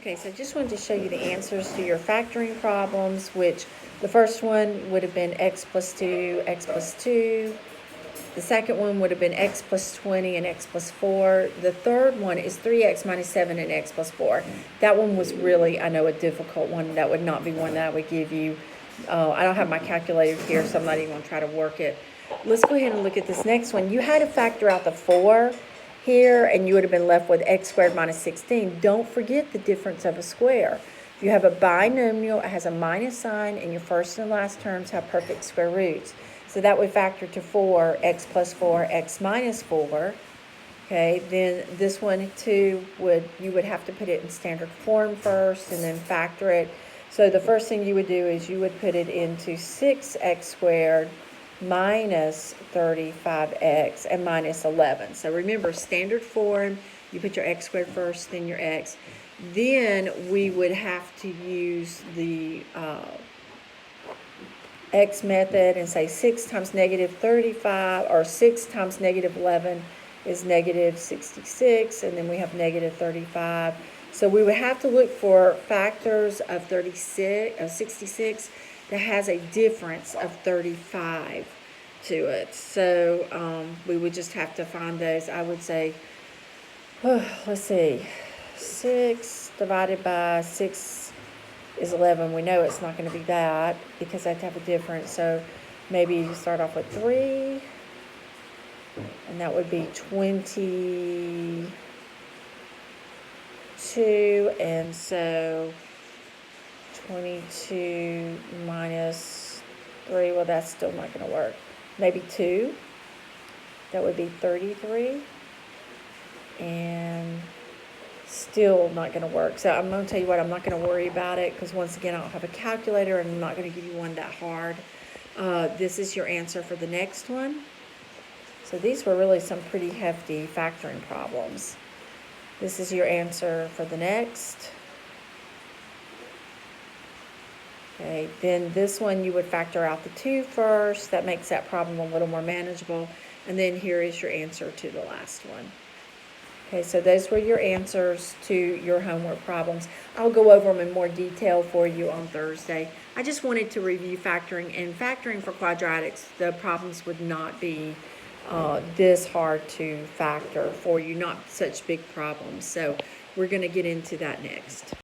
Okay, so I just wanted to show you the answers to your factoring problems, which the first one would have been x plus 2, x plus 2. The second one would have been x plus 20 and x plus 4. The third one is 3x minus 7 and x plus 4. That one was really, I know, a difficult one. That would not be one that I would give you. I don't have my calculator here, so I'm not even going to try to work it. Let's go ahead and look at this next one. You had to factor out the 4 here, and you would have been left with x squared minus 16. Don't forget the difference of a square. If you have a binomial, it has a minus sign, and your first and last terms have perfect square roots. So that would factor to 4, x plus 4, x minus 4. Okay, then this one too you would have to put it in standard form first and then factor it. So the first thing you would do is you would put it into 6x squared minus 35x and minus 11. So remember, standard form, you put your x squared first, then your x. Then we would have to use the x method and say 6 times negative 35, or 6 times negative 11 is negative 66, and then we have negative 35. So we would have to look for factors of 66 that has a difference of 35 to it. So we would just have to find those. I would say, let's see, 6 divided by 6 is 11. We know it's not going to be that because I have to have a difference. So maybe you start off with 3, and that would be 22. And so 22 minus 3, well, that's still not going to work. Maybe 2, that would be 33, and still not going to work. So I'm going to tell you what, I'm not going to worry about it because once again, I don't have a calculator and I'm not going to give you one that hard. This is your answer for the next one. So these were really some pretty hefty factoring problems. This is your answer for the next. Okay, then this one you would factor out the 2 first. That makes that problem a little more manageable. And then here is your answer to the last one. Okay, so those were your answers to your homework problems. I'll go over them in more detail for you on Thursday. I just wanted to review factoring, and factoring for quadratics, the problems would not be this hard to factor for you, not such big problems. So we're going to get into that next.